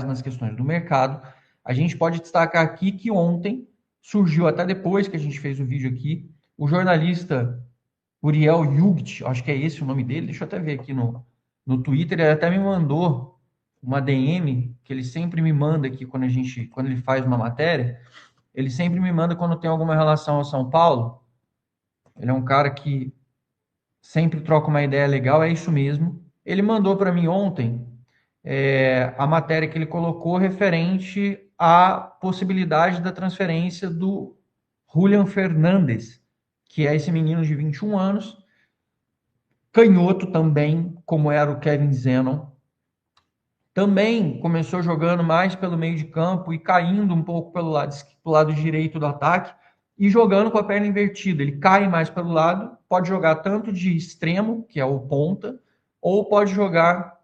nas questões do mercado. A gente pode destacar aqui que ontem surgiu, até depois que a gente fez o vídeo aqui, o jornalista Uriel Yugt, acho que é esse o nome dele, deixa eu até ver aqui no Twitter, ele até me mandou uma DM, que ele sempre me manda aqui quando ele faz uma matéria, ele sempre me manda quando tem alguma relação ao São Paulo. Ele é um cara que sempre troca uma ideia legal, é isso mesmo. Ele mandou para mim ontem a matéria que ele colocou referente à possibilidade da transferência do Julian Fernandes, que é esse menino de 21 anos, canhoto também, como era o Kevin Zenon. Também começou jogando mais pelo meio de campo e caindo um pouco pelo lado direito do ataque e jogando com a perna invertida. Ele cai mais pelo lado, pode jogar tanto de extremo, que é o ponta, ou pode jogar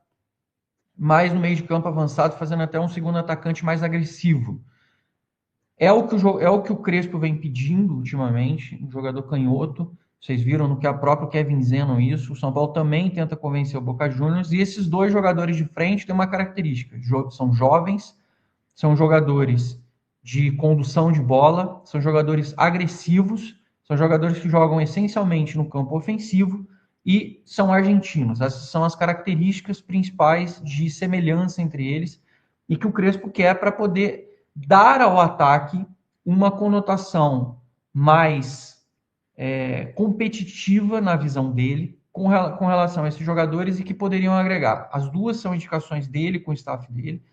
mais no meio de campo avançado, fazendo até um segundo atacante mais agressivo. É o que o Crespo vem pedindo ultimamente, um jogador canhoto. Vocês viram no que a própria Kevin Zenon isso. O São Paulo também tenta convencer o Boca Juniors. E esses dois jogadores de frente têm uma característica: são jovens, são jogadores de condução de bola, são jogadores agressivos, são jogadores que jogam essencialmente no campo ofensivo e são argentinos. Essas são as características principais de semelhança entre eles e que o Crespo quer para poder dar ao ataque uma conotação mais competitiva na visão dele com relação a esses jogadores e que poderiam agregar. As duas são indicações dele com o staff dele.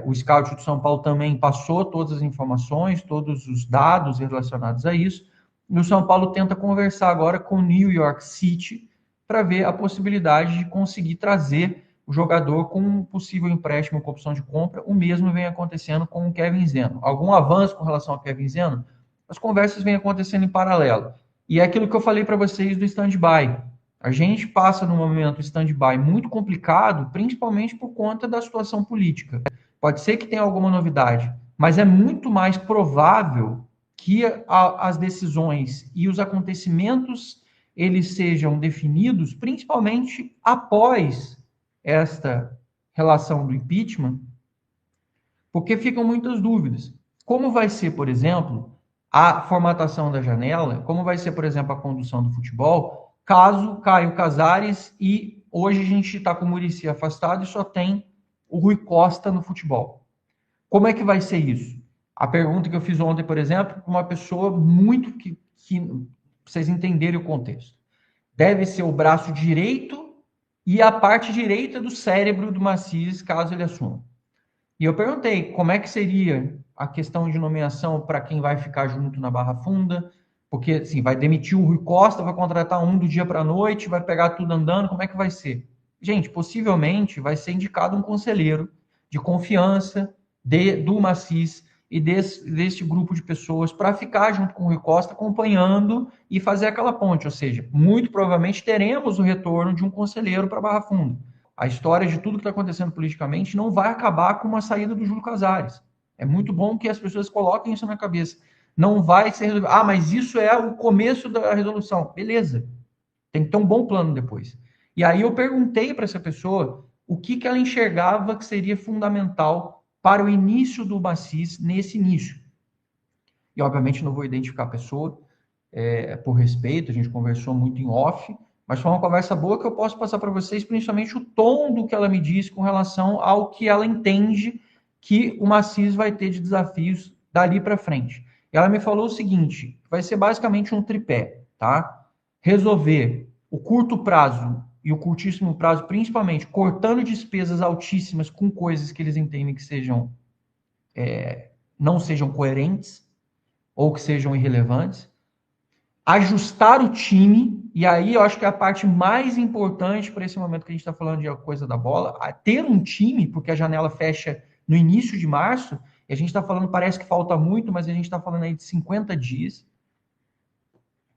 O scout do São Paulo também passou todas as informações, todos os dados relacionados a isso. E o São Paulo tenta conversar agora com o New York City para ver a possibilidade de conseguir trazer o jogador com um possível empréstimo com opção de compra. O mesmo vem acontecendo com o Kevin Zeno. Algum avanço com relação ao Kevin Zeno? As conversas vêm acontecendo em paralelo. E é aquilo que eu falei para vocês do stand-by. A gente passa num momento stand-by muito complicado, principalmente por conta da situação política. Pode ser que tenha alguma novidade, mas é muito mais provável que as decisões e os acontecimentos eles sejam definidos, principalmente após esta relação do impeachment, porque ficam muitas dúvidas. Como vai ser, por exemplo, a formatação da janela? Como vai ser, por exemplo, a condução do futebol? Caso Caio Casares e hoje a gente está com o Muricy afastado e só tem o Rui Costa no futebol. Como é que vai ser isso? A pergunta que eu fiz ontem, por exemplo, uma pessoa muito que vocês entenderem o contexto. Deve ser o braço direito e a parte direita do cérebro do Macias, caso ele assuma. E eu perguntei como é que seria a questão de nomeação para quem vai ficar junto na Barra Funda, porque assim, vai demitir o Rui Costa, vai contratar um do dia para a noite, vai pegar tudo andando, como é que vai ser? Gente, possivelmente vai ser indicado um conselheiro de confiança do Macis e deste grupo de pessoas para ficar junto com o Rui Costa, acompanhando e fazer aquela ponte. Ou seja, muito provavelmente teremos o retorno de um conselheiro para a Barra Funda. A história de tudo que está acontecendo politicamente não vai acabar com uma saída do Júlio Casares. É muito bom que as pessoas coloquem isso na cabeça. Não vai ser resolvido. Ah, mas isso é o começo da resolução. Beleza. Tem que ter um bom plano depois. E aí eu perguntei para essa pessoa o que ela enxergava que seria fundamental para o início do Macis nesse início. E obviamente não vou identificar a pessoa por respeito, a gente conversou muito em off, mas foi uma conversa boa que eu posso passar para vocês, principalmente o tom do que ela me disse com relação ao que ela entende que o Macis vai ter de desafios dali para frente. E ela me falou o seguinte, vai ser basicamente um tripé, tá? Resolver o curto prazo e o curtíssimo prazo, principalmente cortando despesas altíssimas com coisas que eles entendem que sejam não sejam coerentes ou que sejam irrelevantes, ajustar o time, e aí eu acho que é a parte mais importante para esse momento que a gente está falando de coisa da bola, ter um time, porque a janela fecha no início de março, e a gente está falando, parece que falta muito, mas a gente está falando aí de 50 dias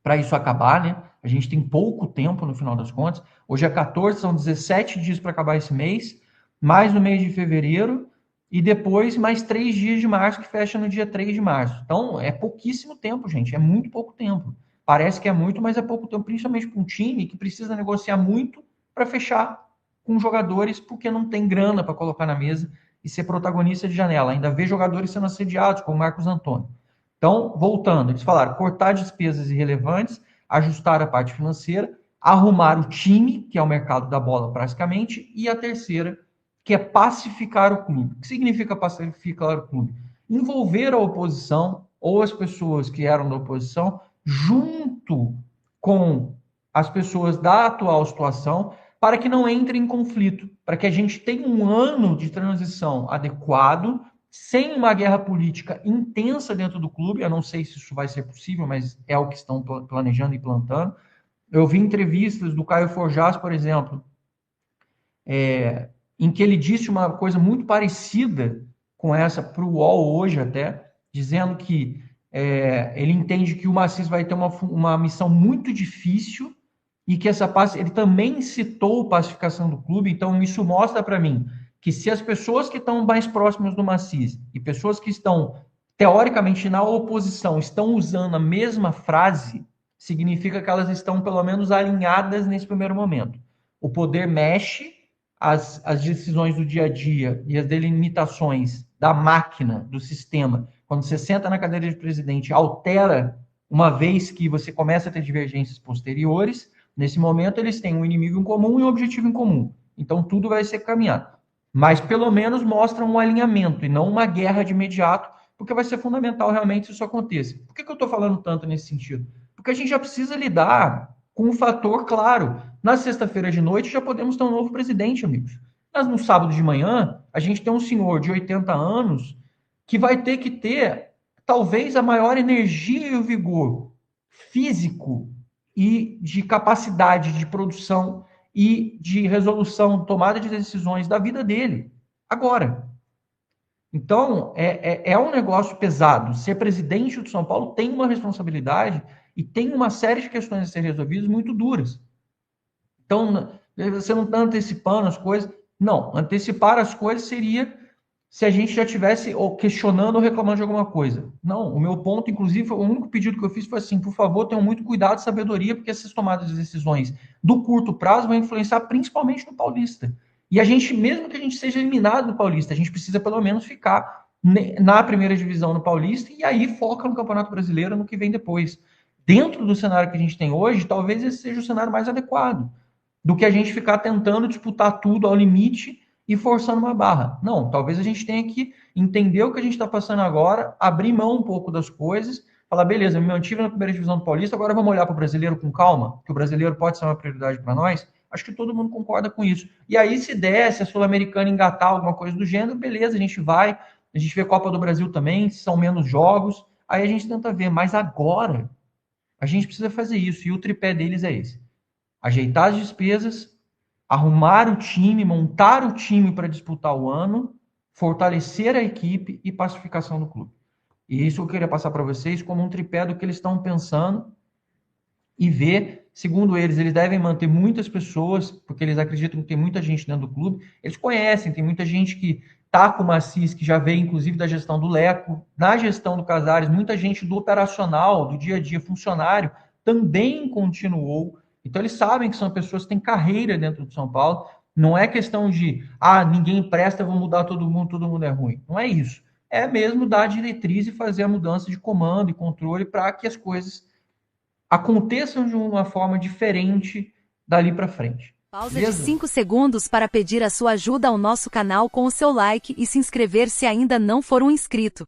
para isso acabar, né? A gente tem pouco tempo no final das contas. Hoje é 14, são 17 dias para acabar esse mês, mais no mês de fevereiro, e depois mais 3 dias de março, que fecha no dia 3 de março. Então, é pouquíssimo tempo, gente, é muito pouco tempo. Parece que é muito, mas é pouco tempo, principalmente para um time que precisa negociar muito para fechar com jogadores, porque não tem grana para colocar na mesa e ser protagonista de janela. Ainda vê jogadores sendo assediados, como Marcos Antônio. Então, voltando, eles falaram cortar despesas irrelevantes, ajustar a parte financeira, arrumar o time, que é o mercado da bola praticamente, e a terceira, que é pacificar o clube. O que significa pacificar o clube? Envolver a oposição ou as pessoas que eram da oposição junto com as pessoas da atual situação para que não entre em conflito, para que a gente tenha um ano de transição adequado, sem uma guerra política intensa dentro do clube. Eu não sei se isso vai ser possível, mas é o que estão planejando e plantando. Eu vi entrevistas do Caio Forjás, por exemplo, em que ele disse uma coisa muito parecida com essa para o UOL hoje até, dizendo que ele entende que o Maciço vai ter uma missão muito difícil e que ele também citou pacificação do clube. Então isso mostra para mim que se as pessoas que estão mais próximas do Maciço e pessoas que estão teoricamente na oposição estão usando a mesma frase, significa que elas estão pelo menos alinhadas nesse primeiro momento. O poder mexe, as decisões do dia a dia e as delimitações da máquina, do sistema, quando você senta na cadeira de presidente, altera uma vez que você começa a ter divergências posteriores. Nesse momento, eles têm um inimigo em comum e um objetivo em comum. Então, tudo vai ser caminhado. Mas, pelo menos, mostra um alinhamento e não uma guerra de imediato, porque vai ser fundamental realmente se isso aconteça. Por que eu estou falando tanto nesse sentido? Porque a gente já precisa lidar com um fator claro. Na sexta-feira de noite já podemos ter um novo presidente, amigos. Mas no sábado de manhã, a gente tem um senhor de 80 anos que vai ter que ter talvez a maior energia e o vigor físico e de capacidade de produção e de resolução, tomada de decisões da vida dele, agora. Então, é um negócio pesado. Ser presidente do São Paulo tem uma responsabilidade e tem uma série de questões a ser resolvidas muito duras. Então, você não está antecipando as coisas. Não, antecipar as coisas seria se a gente já tivesse questionando ou reclamando de alguma coisa. Não, o meu ponto, inclusive, o único pedido que eu fiz foi assim, por favor, tenham muito cuidado e sabedoria, porque essas tomadas de decisões do curto prazo vão influenciar principalmente no Paulista. E a gente, mesmo que a gente seja eliminado no Paulista, a gente precisa pelo menos ficar na primeira divisão no Paulista e aí foca no Campeonato Brasileiro no que vem depois. Dentro do cenário que a gente tem hoje, talvez esse seja o cenário mais adequado do que a gente ficar tentando disputar tudo ao limite e forçando uma barra. Não, talvez a gente tenha que entender o que a gente está passando agora, abrir mão um pouco das coisas, falar, beleza, me mantive na primeira divisão do Paulista, agora vamos olhar para o brasileiro com calma, que o brasileiro pode ser uma prioridade para nós. Acho que todo mundo concorda com isso. E aí, se der, se a Sul-Americana engatar alguma coisa do gênero, beleza, a gente vai, a gente vê Copa do Brasil também, são menos jogos, aí a gente tenta ver. Mas agora, a gente precisa fazer isso, e o tripé deles é esse. Ajeitar as despesas, arrumar o time, montar o time para disputar o ano, fortalecer a equipe e pacificação do clube. E isso eu queria passar para vocês como um tripé do que eles estão pensando e ver, segundo eles devem manter muitas pessoas, porque eles acreditam que tem muita gente dentro do clube. Eles conhecem, tem muita gente que está com o Maciço, que já veio, inclusive, da gestão do Leco, na gestão do Casares, muita gente do operacional, do dia a dia, funcionário, também continuou. Então, eles sabem que são pessoas que têm carreira dentro do São Paulo. Não é questão de, ninguém presta, vou mudar todo mundo é ruim. Não é isso. É mesmo dar a diretriz e fazer a mudança de comando e controle para que as coisas aconteçam de uma forma diferente dali para frente. Pausa beleza? De 5 segundos para pedir a sua ajuda ao nosso canal com o seu like e se inscrever se ainda não for um inscrito.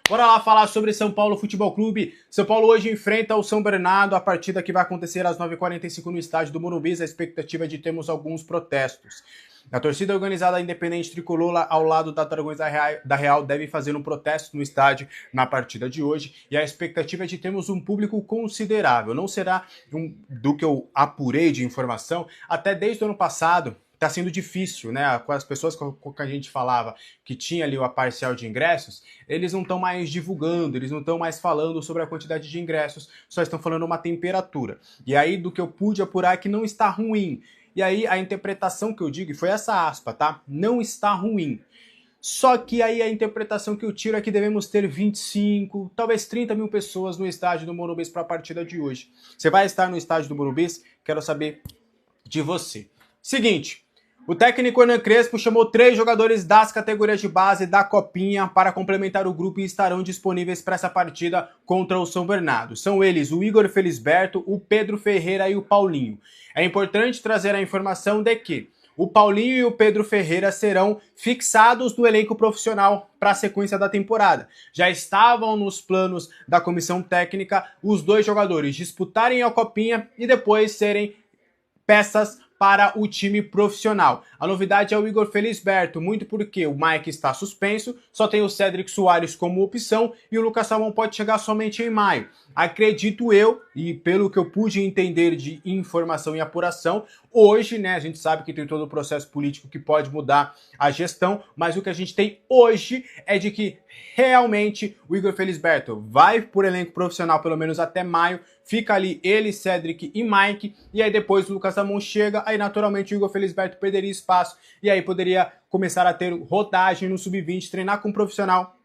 Bora lá falar sobre São Paulo Futebol Clube. São Paulo hoje enfrenta o São Bernardo, a partida que vai acontecer às 9h45 no estádio do Morumbi. A expectativa é de termos alguns protestos. A torcida organizada Independente Tricolor ao lado da Dragões da Real deve fazer um protesto no estádio na partida de hoje e a expectativa é de termos um público considerável. Não será, do que eu apurei de informação, até desde o ano passado está sendo difícil, né? Com as pessoas com que a gente falava que tinha ali a parcial de ingressos, eles não estão mais divulgando, eles não estão mais falando sobre a quantidade de ingressos, só estão falando uma temperatura. E aí, do que eu pude apurar, é que não está ruim. E aí a interpretação que eu digo, e foi essa aspa, tá? Não está ruim. Só que aí a interpretação que eu tiro é que devemos ter 25, talvez 30 mil pessoas no estádio do Morumbi para a partida de hoje. Você vai estar no estádio do Morumbi? Quero saber de você. Seguinte, O técnico Hernan Crespo chamou 3 jogadores das categorias de base da Copinha para complementar o grupo e estarão disponíveis para essa partida contra o São Bernardo. São eles o Igor Felisberto, o Pedro Ferreira e o Paulinho. É importante trazer a informação de que o Paulinho e o Pedro Ferreira serão fixados no elenco profissional para a sequência da temporada. Já estavam nos planos da comissão técnica os 2 jogadores disputarem a Copinha e depois serem peças para o time profissional. A novidade é o Igor Felisberto, muito porque o Mike está suspenso, só tem o Cedric Soares como opção e o Lucas Salmão pode chegar somente em maio. Acredito eu, e pelo que eu pude entender de informação e apuração, hoje, né, a gente sabe que tem todo o processo político que pode mudar a gestão, mas o que a gente tem hoje é de que realmente o Igor Felisberto vai por elenco profissional pelo menos até maio, fica ali ele, Cedric e Mike, e aí depois o Lucas Salmão chega, aí naturalmente o Igor Felisberto perderia espaço, e aí poderia começar a ter rodagem no sub-20, treinar com um profissional,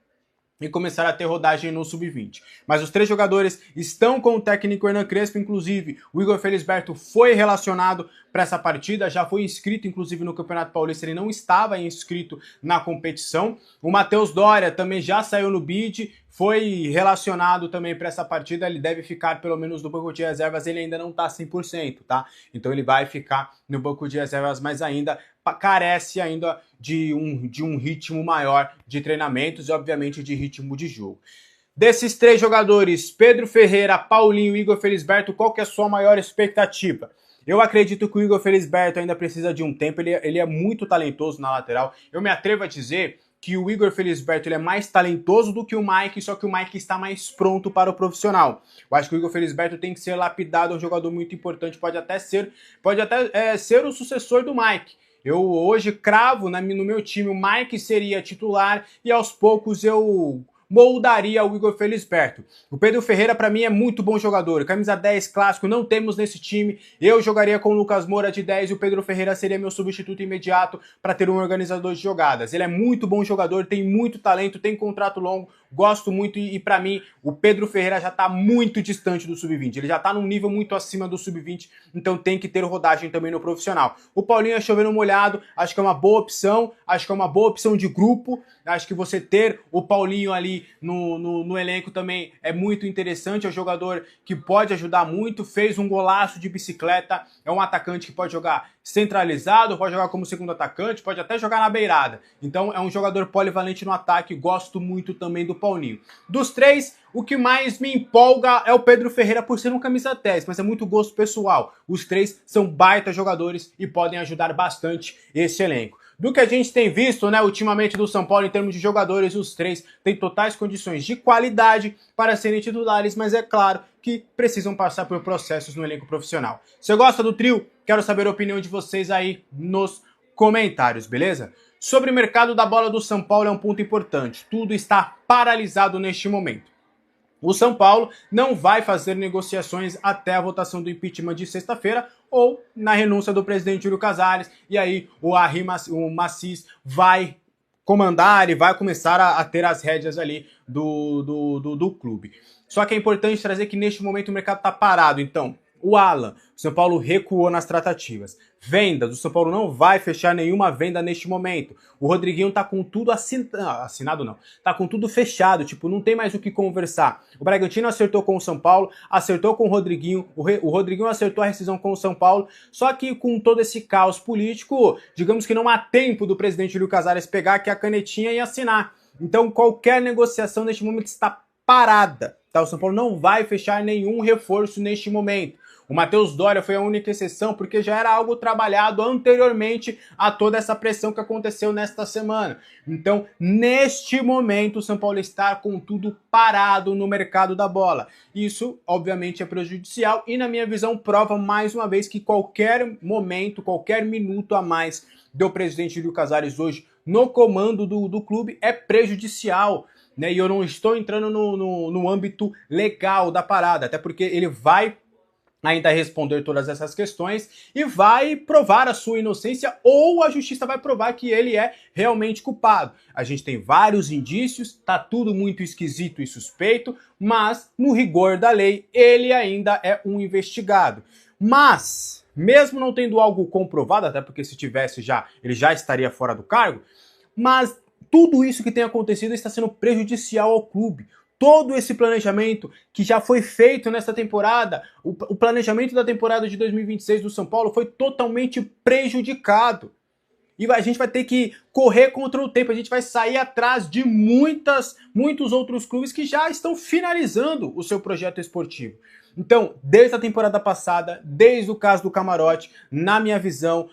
e começar a ter rodagem no sub-20. Mas os 3 jogadores estão com o técnico Hernan Crespo, inclusive o Igor Felisberto foi relacionado para essa partida, já foi inscrito inclusive no Campeonato Paulista, ele não estava inscrito na competição. O Matheus Doria também já saiu no bid, foi relacionado também para essa partida, ele deve ficar pelo menos no banco de reservas, ele ainda não está 100%, tá? Então ele vai ficar no banco de reservas, mas ainda carece ainda de um ritmo maior de treinamentos e obviamente de ritmo de jogo. Desses 3 jogadores, Pedro Ferreira, Paulinho e Igor Felisberto, qual que é a sua maior expectativa? Eu acredito que o Igor Felisberto ainda precisa de um tempo, ele é muito talentoso na lateral. Eu me atrevo a dizer que o Igor Felisberto ele é mais talentoso do que o Mike, só que o Mike está mais pronto para o profissional. Eu acho que o Igor Felisberto tem que ser lapidado, é um jogador muito importante, pode até ser o sucessor do Mike. Eu hoje cravo no meu time, o Mike seria titular e aos poucos eu moldaria o Igor Felisberto. O Pedro Ferreira para mim é muito bom jogador, camisa 10 clássico, não temos nesse time, eu jogaria com o Lucas Moura de 10 e o Pedro Ferreira seria meu substituto imediato para ter um organizador de jogadas. Ele é muito bom jogador, tem muito talento, tem contrato longo, gosto muito e para mim o Pedro Ferreira já está muito distante do sub-20, ele já está num nível muito acima do sub-20, então tem que ter rodagem também no profissional. O Paulinho é chovendo molhado, acho que é uma boa opção, acho que é uma boa opção de grupo, acho que você ter o Paulinho ali no elenco também é muito interessante, é um jogador que pode ajudar muito, fez um golaço de bicicleta, é um atacante que pode jogar centralizado, pode jogar como segundo atacante, pode até jogar na beirada. Então é um jogador polivalente no ataque, gosto muito também do Paulinho. Dos 3, o que mais me empolga é o Pedro Ferreira por ser um camisa 10, mas é muito gosto pessoal. Os 3 são baita jogadores e podem ajudar bastante esse elenco. Do que a gente tem visto, né, ultimamente do São Paulo em termos de jogadores, os 3 têm totais condições de qualidade para serem titulares, mas é claro que precisam passar por processos no elenco profissional. Você gosta do trio? Quero saber a opinião de vocês aí nos comentários, beleza? Sobre o mercado da bola do São Paulo é um ponto importante. Tudo está paralisado neste momento. O São Paulo não vai fazer negociações até a votação do impeachment de sexta-feira ou na renúncia do presidente Júlio Casares, e aí o Macis vai comandar e vai começar a ter as rédeas ali do clube. Só que é importante trazer que neste momento o mercado está parado, então o Alan, o São Paulo recuou nas tratativas. Vendas, o São Paulo não vai fechar nenhuma venda neste momento. O Rodriguinho tá com tudo assinado não, tá com tudo fechado, tipo, não tem mais o que conversar. O Bragantino acertou com o São Paulo, acertou com o Rodriguinho, o Rodriguinho acertou a rescisão com o São Paulo, só que com todo esse caos político, digamos que não há tempo do presidente Júlio Casares pegar aqui a canetinha e assinar. Então qualquer negociação neste momento está parada, tá? O São Paulo não vai fechar nenhum reforço neste momento. O Matheus Doria foi a única exceção porque já era algo trabalhado anteriormente a toda essa pressão que aconteceu nesta semana. Então, neste momento, o São Paulo está com tudo parado no mercado da bola. Isso, obviamente, é prejudicial e, na minha visão, prova mais uma vez que qualquer momento, qualquer minuto a mais do presidente Júlio Casares hoje no comando do clube é prejudicial. Né? E eu não estou entrando no âmbito legal da parada, até porque ele vai ainda responder todas essas questões e vai provar a sua inocência ou a justiça vai provar que ele é realmente culpado. A gente tem vários indícios, tá tudo muito esquisito e suspeito, mas no rigor da lei ele ainda é um investigado. Mas mesmo não tendo algo comprovado, até porque se tivesse ele já estaria fora do cargo, mas tudo isso que tem acontecido está sendo prejudicial ao clube. Todo esse planejamento que já foi feito nessa temporada, o planejamento da temporada de 2026 do São Paulo foi totalmente prejudicado. E a gente vai ter que correr contra o tempo, a gente vai sair atrás de muitos outros clubes que já estão finalizando o seu projeto esportivo. Então, desde a temporada passada, desde o caso do Camarote, na minha visão,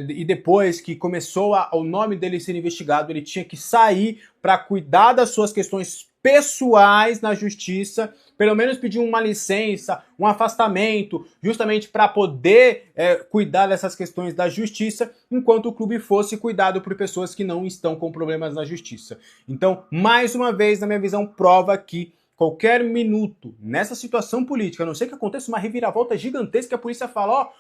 e depois que começou o nome dele ser investigado, ele tinha que sair para cuidar das suas questões pessoais na justiça, pelo menos pedir uma licença, um afastamento, justamente para poder cuidar dessas questões da justiça, enquanto o clube fosse cuidado por pessoas que não estão com problemas na justiça. Então, mais uma vez, na minha visão, prova que qualquer minuto nessa situação política, a não ser que aconteça uma reviravolta gigantesca, a polícia fala,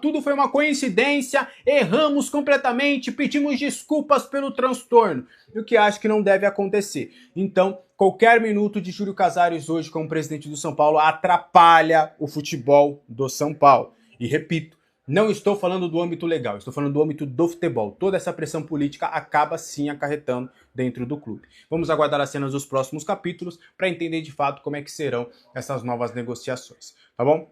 tudo foi uma coincidência, erramos completamente, pedimos desculpas pelo transtorno. E o que acho que não deve acontecer. Então, qualquer minuto de Júlio Casares hoje como presidente do São Paulo atrapalha o futebol do São Paulo. E repito, não estou falando do âmbito legal, estou falando do âmbito do futebol. Toda essa pressão política acaba sim acarretando dentro do clube. Vamos aguardar as cenas dos próximos capítulos para entender de fato como é que serão essas novas negociações, tá bom?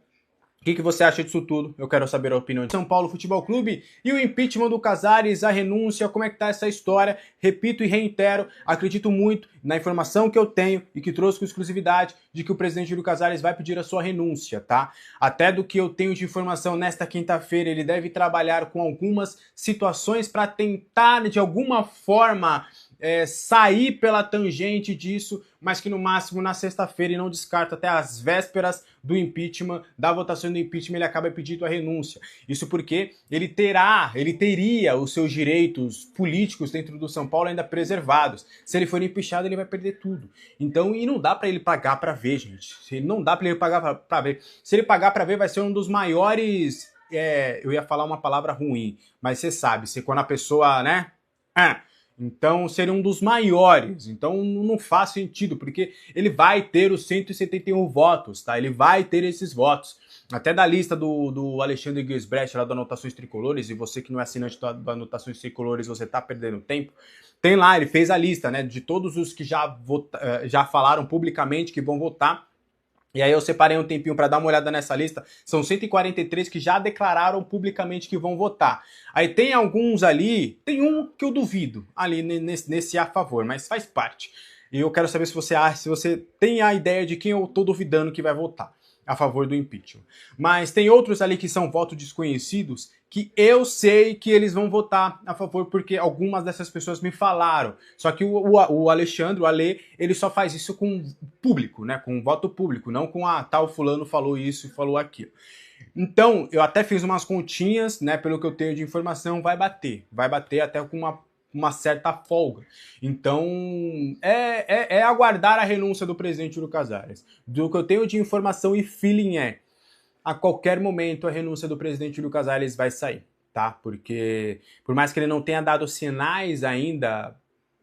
O que você acha disso tudo? Eu quero saber a opinião de São Paulo Futebol Clube e o impeachment do Casares, a renúncia, como é que tá essa história? Repito e reitero, acredito muito na informação que eu tenho e que trouxe com exclusividade de que o presidente Júlio Casares vai pedir a sua renúncia, tá? Até do que eu tenho de informação nesta quinta-feira, ele deve trabalhar com algumas situações para tentar, de alguma forma, sair pela tangente disso, mas que no máximo na sexta-feira, e não descarta até as vésperas do impeachment, da votação do impeachment, ele acaba pedindo a renúncia. Isso porque ele teria os seus direitos políticos dentro do São Paulo ainda preservados. Se ele for empichado, ele vai perder tudo. Então, e não dá pra ele pagar pra ver, gente. Não dá pra ele pagar pra ver. Se ele pagar pra ver, vai ser um dos maiores... eu ia falar uma palavra ruim, mas você sabe, quando a pessoa, né... Então, seria um dos maiores. Então, não faz sentido, porque ele vai ter os 171 votos, tá? Ele vai ter esses votos. Até da lista do Alexandre Guilsbrecht, lá do Anotações Tricolores, e você que não é assinante do Anotações Tricolores, você tá perdendo tempo. Tem lá, ele fez a lista, né, de todos os que já falaram publicamente que vão votar. E aí eu separei um tempinho para dar uma olhada nessa lista. São 143 que já declararam publicamente que vão votar. Aí tem alguns ali, tem um que eu duvido ali nesse a favor, mas faz parte. E eu quero saber se você tem a ideia de quem eu tô duvidando que vai votar a favor do impeachment. Mas tem outros ali que são votos desconhecidos que eu sei que eles vão votar a favor porque algumas dessas pessoas me falaram. Só que o Alexandre, o Ale, ele só faz isso com público, né? Com voto público, não com tal fulano falou isso e falou aquilo. Então, eu até fiz umas continhas, né? Pelo que eu tenho de informação, vai bater até com uma certa folga. Então, é aguardar a renúncia do presidente Júlio Casares. Do que eu tenho de informação e feeling a qualquer momento a renúncia do presidente Júlio Casares vai sair, tá? Porque, por mais que ele não tenha dado sinais ainda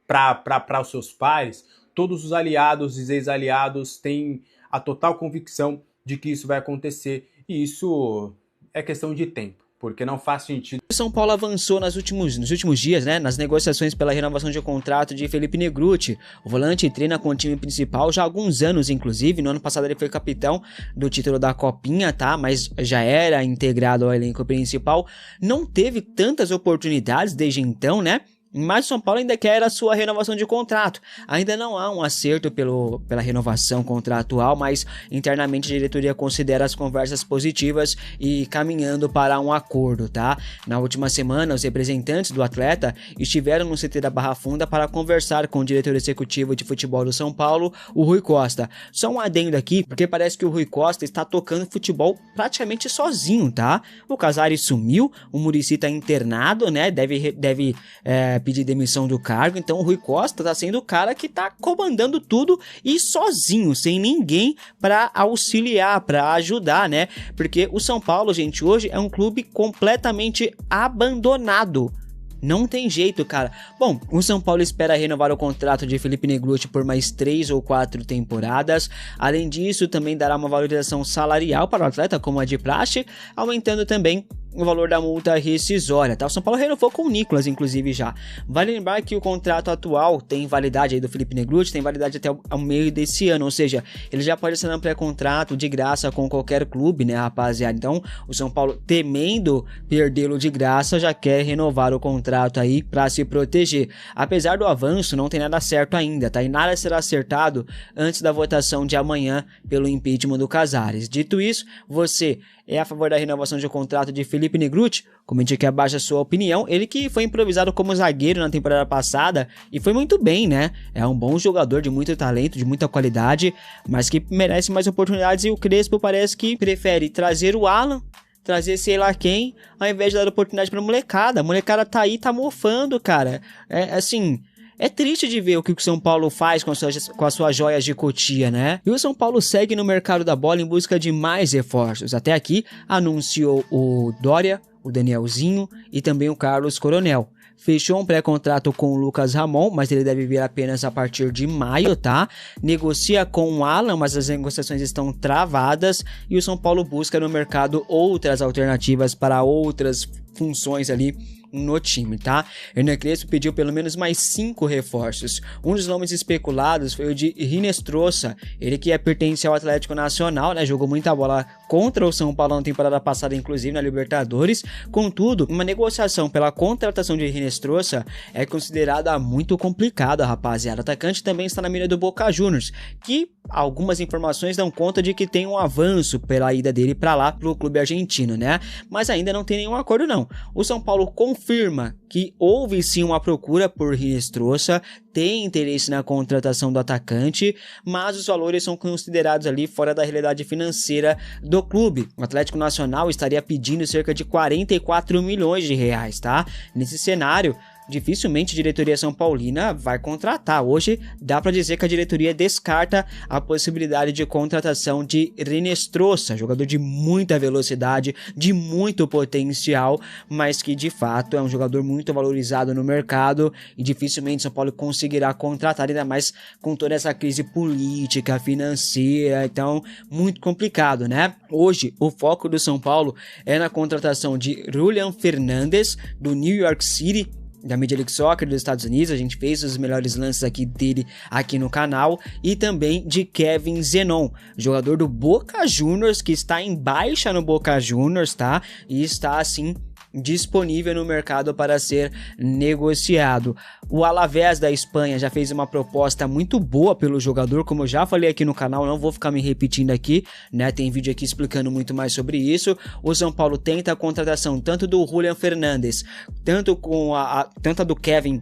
para os seus pares, todos os aliados e ex-aliados têm a total convicção de que isso vai acontecer. E isso é questão de tempo, porque não faz sentido. O São Paulo avançou nos últimos dias, né, nas negociações pela renovação de contrato de Felipe Negrutti. O volante treina com o time principal já há alguns anos, inclusive. No ano passado ele foi capitão do título da Copinha, tá? Mas já era integrado ao elenco principal. Não teve tantas oportunidades desde então, né? Mas o São Paulo ainda quer a sua renovação de contrato. Ainda não há um acerto pela renovação contratual, mas internamente a diretoria considera as conversas positivas e caminhando para um acordo, tá? Na última semana, os representantes do atleta estiveram no CT da Barra Funda para conversar com o diretor executivo de futebol do São Paulo, o Rui Costa. Só um adendo aqui, porque parece que o Rui Costa está tocando futebol praticamente sozinho, tá? O Casares sumiu, o Muricy está internado, né? Deve pedir demissão do cargo, então o Rui Costa tá sendo o cara que tá comandando tudo e sozinho, sem ninguém para auxiliar, para ajudar, né? Porque o São Paulo, gente, hoje é um clube completamente abandonado. Não tem jeito, cara. Bom, o São Paulo espera renovar o contrato de Felipe Negrutti por mais 3 ou 4 temporadas. Além disso, também dará uma valorização salarial para o atleta, como a de praxe, aumentando também o valor da multa rescisória, tá? O São Paulo renovou com o Nicolas, inclusive, já. Vale lembrar que o contrato atual tem validade aí do Felipe Negrutti, tem validade até o meio desse ano, ou seja, ele já pode assinar um pré-contrato de graça com qualquer clube, né, rapaziada? Então, o São Paulo, temendo perdê-lo de graça, já quer renovar o contrato aí para se proteger. Apesar do avanço, não tem nada certo ainda, tá? E nada será acertado antes da votação de amanhã pelo impeachment do Casares. Dito isso, você é a favor da renovação de contrato de Felipe Negrutti? Comente aqui abaixo a sua opinião. Ele que foi improvisado como zagueiro na temporada passada e foi muito bem, né? É um bom jogador de muito talento, de muita qualidade, mas que merece mais oportunidades, e o Crespo parece que prefere trazer o Alan, trazer sei lá quem, ao invés de dar oportunidade pra molecada. A molecada tá aí, tá mofando, cara. É triste de ver o que o São Paulo faz com as suas joias de Cotia, né? E o São Paulo segue no mercado da bola em busca de mais reforços. Até aqui, anunciou o Dória, o Danielzinho e também o Carlos Coronel. Fechou um pré-contrato com o Lucas Ramon, mas ele deve vir apenas a partir de maio, tá? Negocia com o Alan, mas as negociações estão travadas. E o São Paulo busca no mercado outras alternativas para outras funções ali no time, tá? Hernan Crespo pediu pelo menos mais 5 reforços. Um dos nomes especulados foi o de Rinestrosa, ele que pertence ao Atlético Nacional, né? Jogou muita bola contra o São Paulo na temporada passada, inclusive na Libertadores. Contudo, uma negociação pela contratação de Rinestrosa é considerada muito complicada, rapaziada. O atacante também está na mira do Boca Juniors, que algumas informações dão conta de que tem um avanço pela ida dele para lá, pro clube argentino, né? Mas ainda não tem nenhum acordo, não. O São Paulo confirma que houve sim uma procura por Rinestrosa, tem interesse na contratação do atacante, mas os valores são considerados ali fora da realidade financeira do clube. O Atlético Nacional estaria pedindo cerca de 44 milhões de reais, tá? Nesse cenário, dificilmente a diretoria São Paulina vai contratar. Hoje dá para dizer que a diretoria descarta a possibilidade de contratação de Rinestrosa, jogador de muita velocidade, de muito potencial, mas que de fato é um jogador muito valorizado no mercado e dificilmente São Paulo conseguirá contratar, ainda mais com toda essa crise política, financeira, então muito complicado, né? Hoje o foco do São Paulo é na contratação de Julian Fernandes do New York City, da Major League Soccer dos Estados Unidos. A gente fez os melhores lances aqui dele aqui no canal, e também de Kevin Zenon, jogador do Boca Juniors, que está em baixa no Boca Juniors, tá? E está assim disponível no mercado para ser negociado. O Alavés da Espanha já fez uma proposta muito boa pelo jogador, como eu já falei aqui no canal, não vou ficar me repetindo aqui, né? Tem vídeo aqui explicando muito mais sobre isso. O São Paulo tenta a contratação tanto do Julian Fernandes, tanto a do Kevin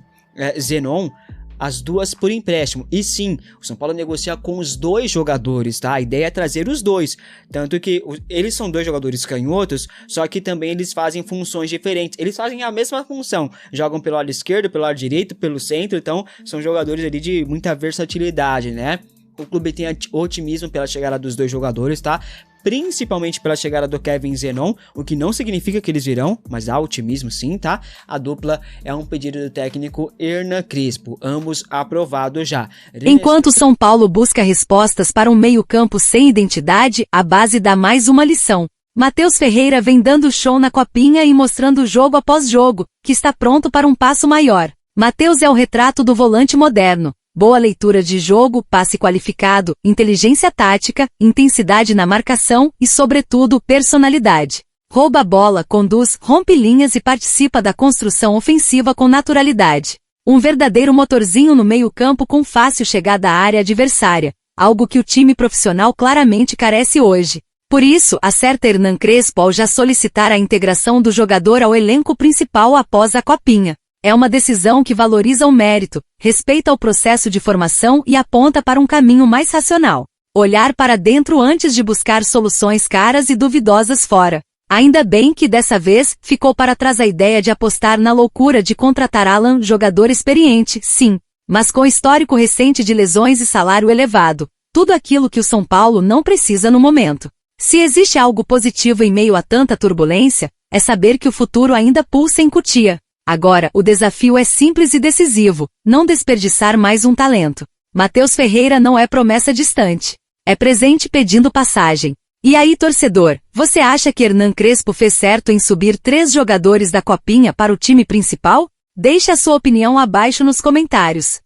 Zenon, as duas por empréstimo. E sim, o São Paulo negocia com os dois jogadores, tá? A ideia é trazer os dois, tanto que eles são dois jogadores canhotos, só que também eles fazem funções diferentes. Eles fazem a mesma função, jogam pelo lado esquerdo, pelo lado direito, pelo centro, então são jogadores ali de muita versatilidade, né? O clube tem otimismo pela chegada dos dois jogadores, tá? Principalmente pela chegada do Kevin Zenon, o que não significa que eles virão, mas há otimismo sim, tá? A dupla é um pedido do técnico Hernan Crespo, ambos aprovados já. Enquanto São Paulo busca respostas para um meio-campo sem identidade, a base dá mais uma lição. Matheus Ferreira vem dando show na copinha e mostrando jogo após jogo, que está pronto para um passo maior. Matheus é o retrato do volante moderno. Boa leitura de jogo, passe qualificado, inteligência tática, intensidade na marcação e, sobretudo, personalidade. Rouba a bola, conduz, rompe linhas e participa da construção ofensiva com naturalidade. Um verdadeiro motorzinho no meio-campo com fácil chegada à área adversária, algo que o time profissional claramente carece hoje. Por isso, acerta Hernan Crespo ao já solicitar a integração do jogador ao elenco principal após a copinha. É uma decisão que valoriza o mérito, respeita o processo de formação e aponta para um caminho mais racional. Olhar para dentro antes de buscar soluções caras e duvidosas fora. Ainda bem que dessa vez ficou para trás a ideia de apostar na loucura de contratar Alan, jogador experiente, sim, mas com histórico recente de lesões e salário elevado. Tudo aquilo que o São Paulo não precisa no momento. Se existe algo positivo em meio a tanta turbulência, é saber que o futuro ainda pulsa em Cotia. Agora, o desafio é simples e decisivo, não desperdiçar mais um talento. Matheus Ferreira não é promessa distante. É presente pedindo passagem. E aí, torcedor, você acha que Hernan Crespo fez certo em subir 3 jogadores da Copinha para o time principal? Deixe a sua opinião abaixo nos comentários.